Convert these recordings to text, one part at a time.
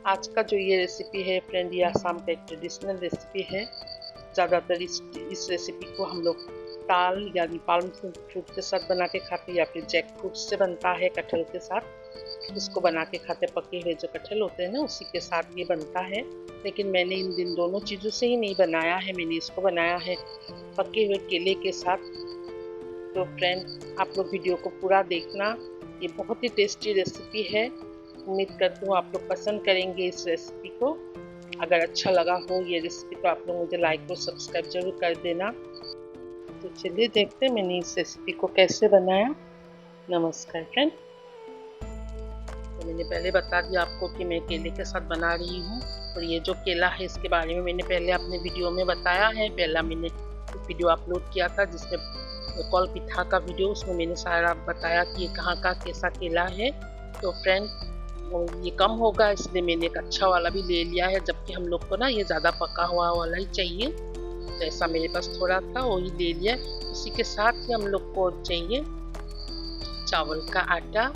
आज का जो ये रेसिपी है फ्रेंड, ये आसाम का एक ट्रेडिशनल रेसिपी है। ज़्यादातर इस रेसिपी को हम लोग ताल यानी पाल्म फ्रूट के साथ बना के खाते हैं, या फिर जैक फ्रूट से बनता है कटहल के साथ। इसको बना के खाते, पके हुए जो कटहल होते हैं ना, उसी के साथ ये बनता है। लेकिन मैंने इन दिन दोनों चीज़ों से ही नहीं बनाया है, मैंने इसको बनाया है पके हुए केले के साथ। तो फ्रेंड, आप लोग वीडियो को पूरा देखना, ये बहुत ही टेस्टी रेसिपी है। उम्मीद करती हूँ आप लोग पसंद करेंगे इस रेसिपी को। अगर अच्छा लगा हो ये रेसिपी तो आप लोग मुझे लाइक और सब्सक्राइब जरूर कर देना। तो चलिए देखते हैं मैंने इस रेसिपी को कैसे बनाया। नमस्कार फ्रेंड। तो मैंने पहले बता दिया आपको कि मैं केले के साथ बना रही हूँ। और ये जो केला है इसके बारे में मैंने पहले अपने वीडियो में बताया है। पहला मैंने वीडियो अपलोड किया था जिसमें कॉल पिठा का वीडियो, उसमें मैंने सारा बताया कि ये कहाँ का कैसा केला है। तो फ्रेंड, ये कम होगा इसलिए मैंने एक अच्छा वाला भी ले लिया है, जबकि हम लोग को ना ये ज़्यादा पका हुआ वाला ही चाहिए। तो ऐसा मेरे पास थोड़ा था, वही ले लिया। उसी के साथ ही हम लोग को चाहिए चावल का आटा।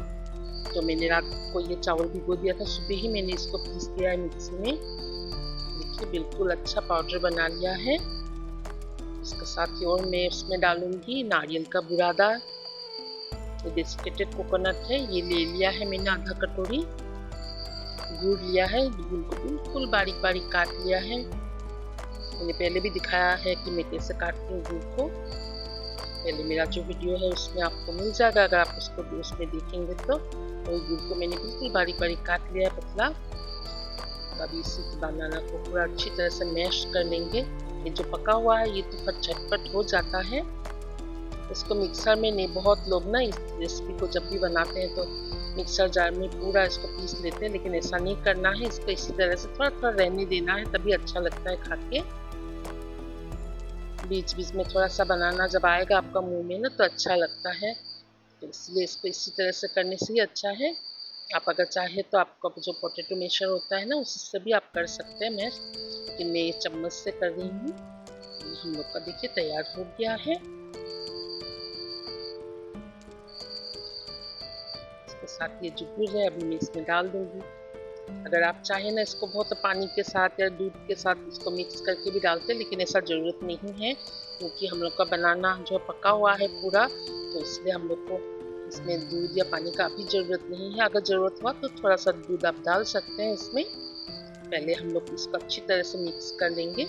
तो मैंने रात को ये चावल भिगो दिया था, सुबह ही मैंने इसको पीस दिया है मिक्सी में। देखिए बिल्कुल अच्छा पाउडर बना लिया है। इसके साथ ही और मैं उसमें डालूंगी नारियल का बुरादा। ये डेसिकेटेड कोकोनट है, ये ले लिया है मैंने आधा कटोरी। गुड़ लिया है, गुड़ को बिल्कुल बारीक बारीक काट लिया है। मैंने पहले भी दिखाया है कि मैं कैसे काटती हूँ गुड़ को। पहले मेरा जो वीडियो है उसमें आपको मिल जाएगा, अगर आप उसमें देखेंगे तो। गुड़ को मैंने बिल्कुल बारीक बारीक काट लिया है, पतला। अभी इसी बनाना को पूरा अच्छी तरह से मैश कर लेंगे। ये जो पका हुआ है ये तो झटपट हो जाता है। इसको मिक्सर में नहीं, बहुत लोग ना इस रेसिपी को जब भी बनाते हैं तो मिक्सर जार में पूरा इसको पीस लेते हैं, लेकिन ऐसा नहीं करना है। इसको इसी तरह से थोड़ा थोड़ा रहने देना है, तभी अच्छा लगता है खा के। बीच बीच में थोड़ा सा बनाना जब आएगा आपका मुंह में ना तो अच्छा लगता है। तो इसलिए इसको इसी तरह से करने से ही अच्छा है। आप अगर चाहे तो आपका जो पोटैटो मैशर होता है ना, उससे भी आप कर सकते हैं मैश, लेकिन मैं ये चम्मच से कर रही हूँ। हम लोग का देखिए तैयार हो गया है। इसके साथ ये जो गुड़ है अभी मैं इसमें डाल दूंगी। अगर आप चाहें ना इसको बहुत पानी के साथ या दूध के साथ इसको मिक्स करके भी डालते हैं, लेकिन ऐसा ज़रूरत नहीं है, क्योंकि हम लोग का बनाना जो पका हुआ है पूरा, तो इसलिए हम लोग को इसमें दूध या पानी का अभी ज़रूरत नहीं है। अगर ज़रूरत हुआ तो थोड़ा सा दूध आप डाल सकते हैं इसमें। पहले हम लोग इसको अच्छी तरह से मिक्स कर लेंगे।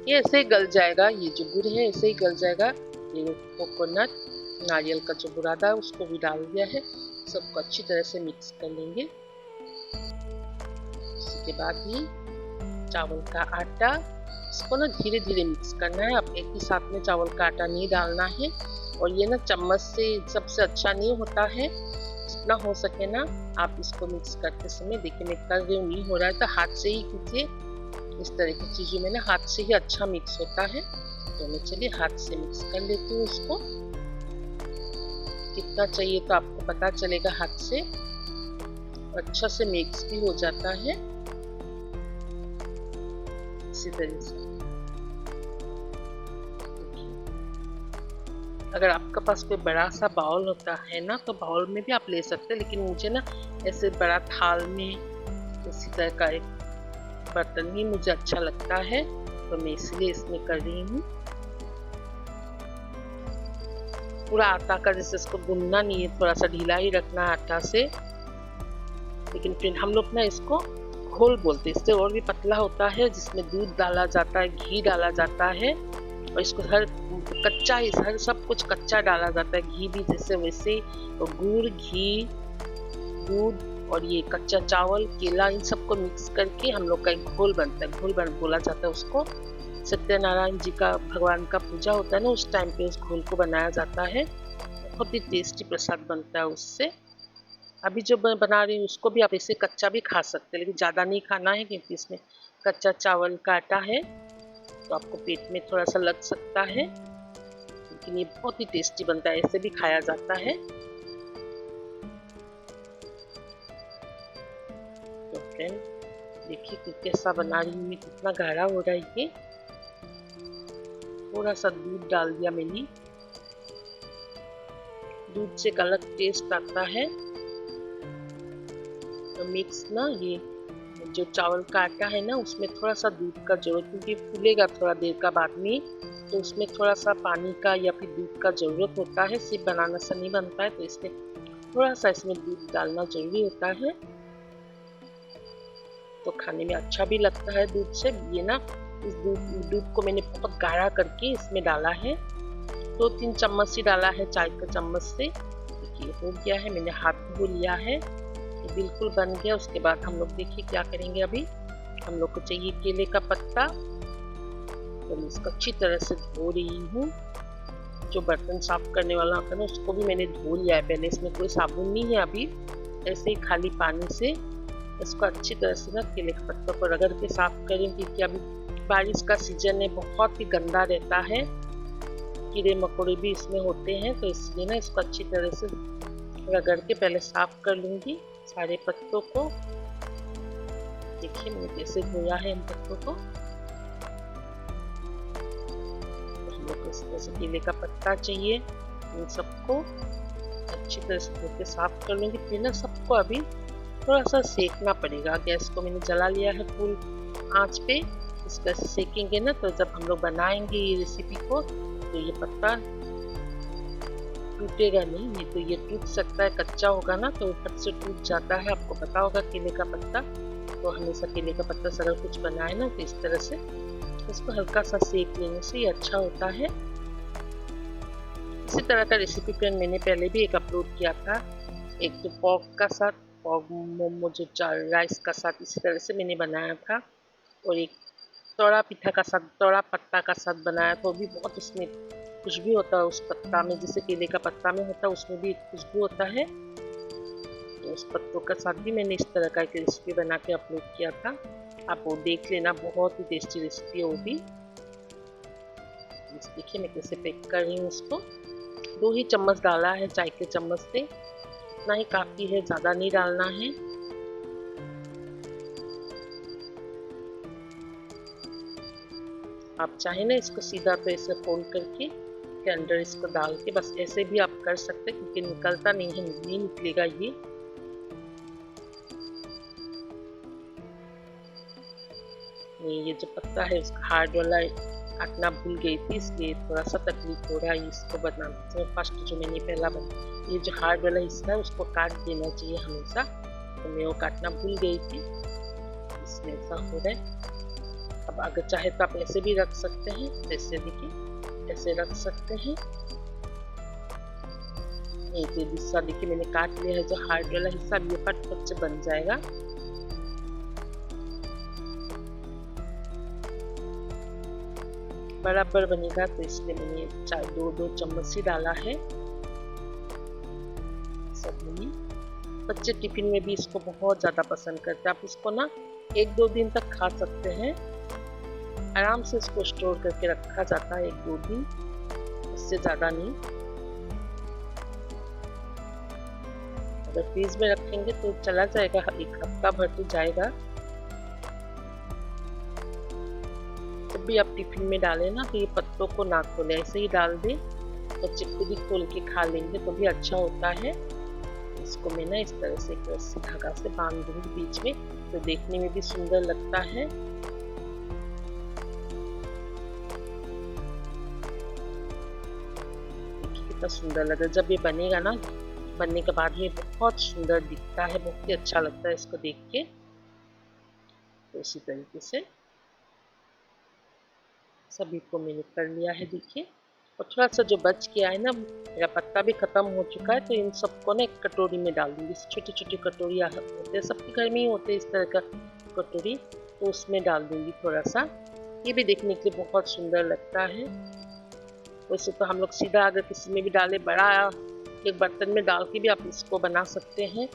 ये ऐसे ही गल जाएगा, ये जो गुड़ है ऐसे ही गल जाएगा। ये कोकोनट, नारियल का जो बुरादा है उसको भी डाल दिया है। सबको अच्छी तरह से मिक्स कर लेंगे। के बाद ही चावल का आटा, इसको ना धीरे धीरे मिक्स करना है। अब एक ही साथ में चावल का आटा नहीं डालना है। और ये ना चम्मच से सबसे अच्छा नहीं होता है। जितना हो सके ना आप इसको मिक्स करते समय, देखिए मैं कर रही हूँ, नहीं हो रहा है तो हाथ से ही कीजिए। इस तरह की चीज़ों में ना हाथ से ही अच्छा मिक्स होता है। तो मैं चलिए हाथ से मिक्स कर लेती हूँ इसको। कितना चाहिए तो आपको पता चलेगा हाथ से। अच्छा से मिक्स भी हो जाता है इसी तरह से। अगर आपके पास कोई बड़ा सा बाउल होता है ना तो बाउल में भी आप ले सकते हैं, लेकिन मुझे ना ऐसे बड़ा थाल में इसी तरह का एक बर्तन ही मुझे अच्छा लगता है, तो मैं इसलिए इसमें कर रही हूँ। पूरा आटा का जैसे इसको गूंदना नहीं है, थोड़ा सा ढीला ही रखना है आटा से। लेकिन फिर हम लोग ना इसको घोल बोलते हैं, इससे और भी पतला होता है, जिसमें दूध डाला जाता है, घी डाला जाता है। और इसको हर कच्चा ही, हर सब कुछ कच्चा डाला जाता है, घी भी जैसे वैसे। तो गुड़, घी, दूध और ये कच्चा चावल, केला, इन सबको मिक्स करके हम लोग का एक घोल बनता है। घोल बोला जाता है उसको। सत्यनारायण जी का, भगवान का पूजा होता है ना, उस टाइम पे उस घोल को बनाया जाता है। बहुत ही टेस्टी प्रसाद बनता है उससे। अभी जो मैं बना रही हूँ उसको भी आप ऐसे कच्चा भी खा सकते हैं, लेकिन ज़्यादा नहीं खाना है, क्योंकि इसमें कच्चा चावल का आटा है तो आपको पेट में थोड़ा सा लग सकता है। लेकिन ये बहुत ही टेस्टी बनता है, ऐसे भी खाया जाता है। तो फ्रेंड देखिए कि कैसा बना रही हूँ मैं, कितना गाढ़ा हो रहा है ये। थोड़ा सा दूध डाल दिया मैंने, दूध से अलग टेस्ट आता है। तो मिक्स ना ये जो चावल का आटा है ना उसमें थोड़ा सा दूध का जरूरत, क्योंकि फूलेगा थोड़ा देर का बाद में, तो उसमें थोड़ा सा पानी का या फिर दूध का जरूरत होता है। सिर्फ बनाना से नहीं बनता है, तो इसलिए थोड़ा सा इसमें दूध डालना जरूरी होता है, तो खाने में अच्छा भी लगता है दूध से। ये ना इस दूध को मैंने बहुत गाढ़ा करके इसमें डाला है, 2-3 चम्मच ही डाला है चाय का चम्मच से। देखिए हो गया है, मैंने हाथ धो लिया है, ये बिल्कुल बन गया। उसके बाद हम लोग देखिए क्या करेंगे। अभी हम लोग को चाहिए केले का पत्ता, तो मैं इसको अच्छी तरह से धो रही हूँ। जो बर्तन साफ करने वाला होता है ना उसको भी मैंने धो लिया है पहले, इसमें कोई साबुन नहीं है अभी, ऐसे ही खाली पानी से इसको अच्छी तरह से ना केले के पत्तों को रगड़ के साफ करें, क्योंकि अभी बारिश का सीजन है, बहुत ही गंदा रहता है, कीड़े मकोड़े भी इसमें होते हैं, तो इसलिए ना इसको अच्छी तरह से रगड़ के पहले साफ कर लूंगी सारे पत्तों को। देखिए मैंने कैसे धोया है इन पत्तों को। हम लोग को इस तरह से केले का पत्ता चाहिए, इन सबको अच्छी तरह से धो के साफ कर लूंगी। फिर ना सबको अभी थोड़ा सा सेकना पड़ेगा। गैस को मैंने जला लिया है फुल आंच पे, इसका सेकेंगे ना तो जब हम लोग बनाएंगे ये रेसिपी को तो ये पत्ता टूटेगा नहीं, नहीं तो ये टूट सकता है, कच्चा होगा ना तो ऊपर से टूट जाता है। आपको पता होगा केले का पत्ता, तो हमेशा केले का पत्ता से अगर कुछ बनाए ना तो इस तरह से इसको हल्का सा सेक लेने से ये अच्छा होता है। इसी तरह का रेसिपी फ्रेंड मैंने पहले भी एक अपलोड किया था, एक तो पॉक का साथ और मोमो जो राइस का साथ इसी तरह से मैंने बनाया था, और एक तोड़ा पिठा का साथ, तोड़ा पत्ता का साथ बनाया था, वो भी बहुत उसमें खुशबू होता है उस पत्ता में, जैसे केले का पत्ता में होता है उसमें भी खुशबू होता है। तो उस पत्तों का साथ भी मैंने इस तरह का एक रेसिपी बना के अपलोड किया था, आप वो देख लेना, बहुत ही टेस्टी रेसिपी है वो भी। देखिए मैं कैसे पैक कर रही हूँ उसको। 2 ही चम्मच डाला है चाय के चम्मच से, इतना ही काफी है, ज्यादा नहीं डालना है। आप चाहे ना इसको सीधा तो ऐसे फोल्ड करके के अंदर इसको डाल के बस ऐसे भी आप कर सकते हैं, क्योंकि निकलता नहीं है, नहीं निकलेगा ये। ये जो पत्ता है उसका हार्ड वाला काटना भूल गई थी, इसलिए थोड़ा सा तकलीफ हो रहा है इसको बनाने से। फर्स्ट जो मैंने पहला बना, ये जो हार्ड वाला हिस्सा है उसको काट देना चाहिए हमेशा, तो मैं वो काटना भूल गई थी, इसमें ऐसा हो रहा है। अब अगर चाहे तो आप ऐसे भी रख सकते हैं, जैसे देखिए ऐसे रख सकते हैं। ये हिस्सा देखिए मैंने काट लिया है, जो हार्ड वाला हिस्सा ये फट से बन जाएगा। बराबर बनेगा, तो इसलिए मैंने 2 चम्मच ही डाला है सब में। बच्चे टिफिन में भी इसको बहुत ज़्यादा पसंद करते हैं, आप इसको ना 1-2 दिन तक खा सकते हैं, आराम से इसको स्टोर करके रखा जाता है 1-2 दिन, इससे ज़्यादा नहीं। अगर फ्रीज में रखेंगे तो चला जाएगा, 1 हफ्ता भर तो जाएगा। जब भी आप टिफिन में डालें ना तो ये पत्तों को ना खोले, ऐसे ही डाल दें, बच्चे खुद ही खोल के खा लेंगे तो भी अच्छा होता है। इसको मैं ना इस तरह से एक रस्सी धागा से बांध दूंगी बीच में, तो देखने में भी सुंदर लगता है। कितना सुंदर लगा जब ये बनेगा ना, बनने के बाद ये बहुत सुंदर दिखता है, बहुत ही अच्छा लगता है इसको देख के। तो इसी तरीके से सभी को मैंने कर लिया है देखिए। और थोड़ा सा जो बच गया है ना, मेरा पत्ता भी खत्म हो चुका है, तो इन सबको ना एक कटोरी में डाल दूंगी। छोटी छोटी कटोरियाँ होते हैं, सबके घर में ही होते हैं इस तरह का कटोरी, तो उसमें डाल दूंगी थोड़ा सा। ये भी देखने के लिए बहुत सुंदर लगता है। वैसे तो हम लोग सीधा अगर किसी में भी डाले, बड़ा एक बर्तन में डाल के भी आप इसको बना सकते हैं,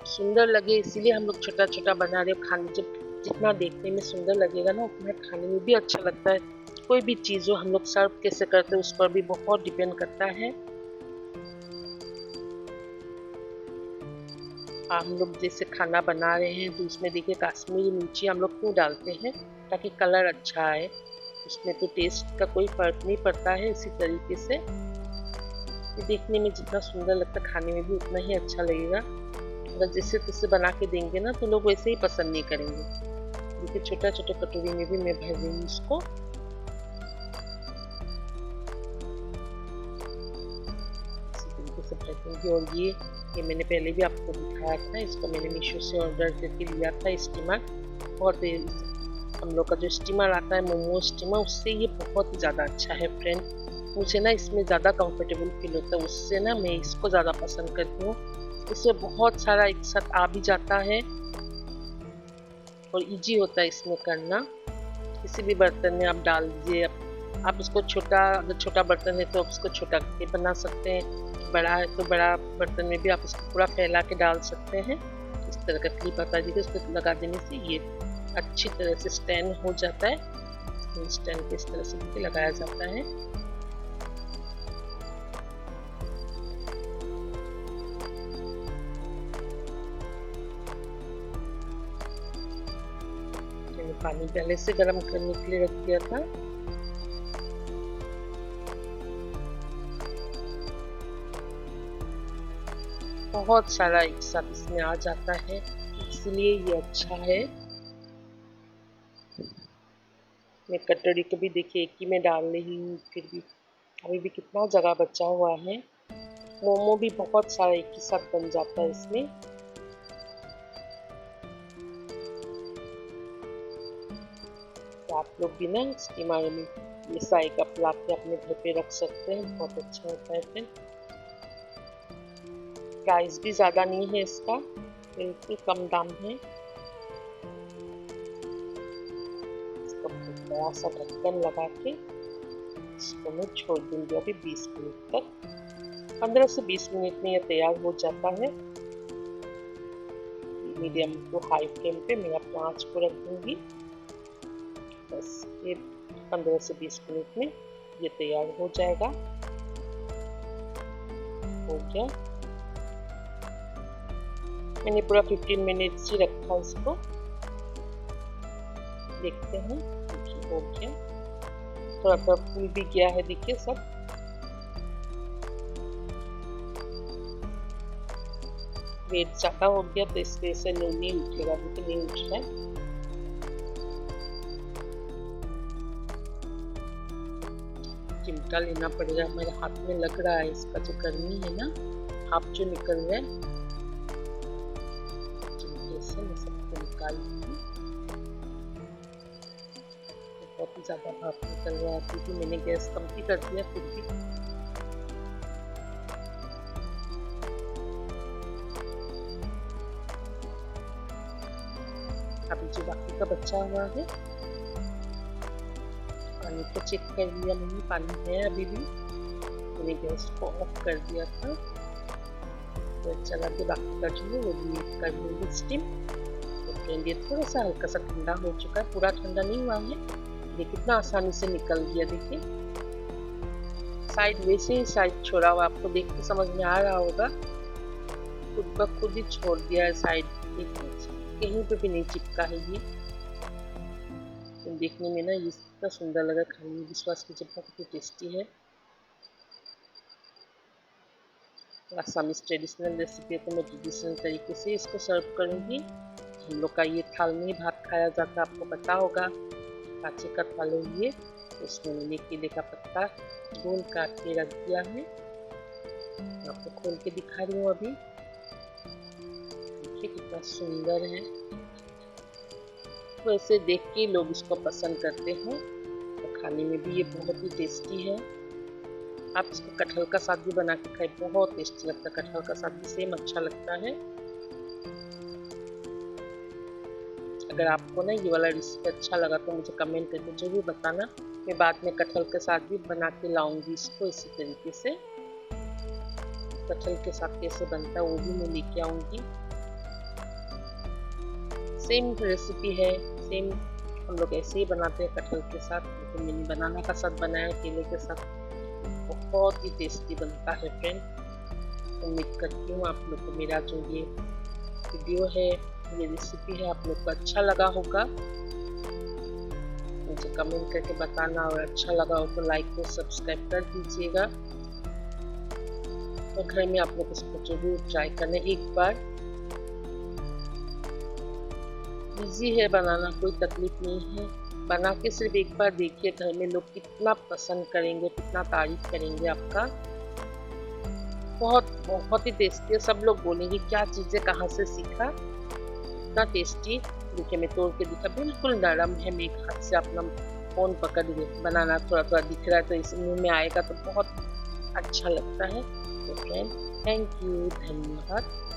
सुंदर लगे इसीलिए हम लोग छोटा छोटा बना रहे। खाने जब जितना देखने में सुंदर लगेगा ना उतना खाने में भी अच्छा लगता है। कोई भी चीज़ हो, हम लोग सर्व कैसे करते हैं उस पर भी बहुत डिपेंड करता है। हम लोग जैसे खाना बना रहे हैं तो उसमें देखिए कश्मीरी मिर्ची हम लोग क्यों डालते हैं, ताकि कलर अच्छा आए, उसमें तो टेस्ट का कोई फर्क नहीं पड़ता है। इसी तरीके से देखने में जितना सुंदर लगता है खाने में भी उतना ही अच्छा लगेगा। अगर जैसे तैसे बना के देंगे ना तो लोग वैसे ही पसंद नहीं करेंगे। देखिए छोटा छोटा कटोरी में भी मैं भर रही हूँ इसको। इसी तरीके से भर दूँगी। और ये मैंने पहले भी आपको दिखाया था, इसको मैंने मीशो से ऑर्डर करके लिया था स्टीमर। और हम लोग का जो स्टीमर आता है मोमो स्टीमर, उससे ये बहुत ही ज़्यादा अच्छा है फ्रेंड। मुझे ना इसमें ज़्यादा कंफर्टेबल फील होता है, उससे ना मैं इसको ज़्यादा पसंद करती हूँ। इसमें बहुत सारा एक साथ आ भी जाता है और इजी होता है इसमें करना। किसी भी बर्तन में आप डाल दीजिए। आप उसको छोटा, अगर छोटा बर्तन है तो आप उसको छोटा करके बना सकते हैं, बड़ा है तो बड़ा बर्तन में भी आप उसको पूरा फैला के डाल सकते हैं। इस तरह का क्लिप आता है, उसको लगा देने से ये अच्छी तरह से स्टैंड हो जाता है। स्टैंड पे इस तरह से भी लगाया जाता है। मैंने पानी पहले से गर्म करने के लिए रख दिया था। बहुत सारा एक साथ इसमें आ जाता है, इसलिए ये अच्छा है। मैं कटोरी को भी देखिए एक ही में डाल रही हूँ, फिर भी अभी भी कितना जगह बचा हुआ है। मोमो भी बहुत सारा एक ही साथ बन जाता है इसमें। तो आप लोग भी ना स्टीमर में ये साई कप ला के अपने घर पे रख सकते हैं, बहुत अच्छा होता है। फिर प्राइस भी ज़्यादा नहीं है इसका, बिल्कुल कम दाम है। इसको बड़ा सा ढक्कन लगा के इसको मैं छोड़ दूंगी अभी 20 मिनट तक। 15 से 20 मिनट में ये तैयार हो जाता है। मीडियम टू हाई फ्लेम पे मैं अपना आंच को रख दूंगी। बस ये 15 से 20 मिनट में ये तैयार हो जाएगा। हो गया, मैंने पूरा 15 मिनट्स ही रखा इसको। देखते हैं, हो गया, थोड़ा थोड़ा फूल भी गया है, देखिए सब। वेट ज्यादा हो गया तो इस वजह से नहीं उठेगा, अभी नहीं उठ रहा है। चिमटा लेना पड़ेगा, मेरे हाथ में लग रहा है इसका जो गर्मी है ना, भाप जो निकल रहा है, चिमटे से मैं सबको निकाल दूंगी। बहुत ही ज्यादा भाप निकल रहा है, क्योंकि मैंने गैस कम कर दिया। फिर भी अभी जो बाकी का बचा हुआ है, पानी को चेक कर लिया मैंने, पानी है अभी भी। मैंने गैस को ऑफ कर दिया था, तो चला के बाकी का जो है वो भी कर लूँगी स्टीम। तो ये थोड़ा सा हल्का सा ठंडा हो चुका है, पूरा ठंडा नहीं हुआ है। ये कितना आसानी से निकल गया, देखिए। साइड वैसे ही साइड छोड़ा हुआ, आपको देख के समझ में आ रहा होगा, खुद ब खुद ही छोड़ दिया है साइड, कहीं पे भी नहीं चिपका है ये। तो देखने में ना ये इतना सुंदर लगा, खाने में विश्वास कीजिए बहुत ही टेस्टी है। असमीज ट्रेडिशनल रेसिपी है, तो मैं ट्रेडिशनल तरीके से इसको सर्व करूँगी। हम लोग का ये थाल में भात खाया जाता है, आपको पता होगा। कांचे का थाल है ये, उसमें मैंने केले का पत्ता गोल काट के रख दिया है। आपको खोल के दिखा रही हूँ अभी, देखिए कितना सुंदर है। वैसे देख के लोग इसको पसंद करते हैं, तो खाने में भी ये बहुत ही टेस्टी है। आप इसको कटहल का साग भी बना के खाए, बहुत टेस्टी लगता है। कटहल का साग भी सेम अच्छा लगता है। अगर आपको ना ये वाला रेसिपी अच्छा लगा तो मुझे कमेंट करके जरूर बताना। मैं बाद में कटहल के साग भी बना के लाऊंगी इसको इसी तरीके से। कटहल के साग कैसे बनता है वो भी मैं लेके आऊंगी। सेम रेसिपी है, सेम हम लोग ऐसे ही बनाते हैं कटहल के साथ। तो मैंने बनाना का साथ बनाया केले के साथ, बहुत ही टेस्टी बनता है फ्रेंड। उम्मीद करती हूँ आप लोग को मेरा जो ये वीडियो है, ये रेसिपी है, आप लोग को अच्छा लगा होगा। मुझे कमेंट करके बताना, और अच्छा लगा हो तो लाइक और सब्सक्राइब कर दीजिएगा। और घर में आप लोग इसको जरूर ट्राई करना एक बार। इजी है बनाना, कोई तकलीफ नहीं है। बना के सिर्फ एक बार देखिए, घर में लोग कितना पसंद करेंगे, कितना तारीफ करेंगे आपका। बहुत बहुत ही टेस्टी है, सब लोग बोलेंगे क्या चीज़ें कहाँ से सीखा, इतना टेस्टी। देखिए मैं तोड़ के दिखा, बिल्कुल नरम है। मैं एक हाथ से अपना फ़ोन पकड़ के बनाना, थोड़ा थोड़ा दिख रहा है तो इस मुंह में आएगा तो बहुत अच्छा लगता है। तो फ्रेंड, थैंक यू, धन्यवाद।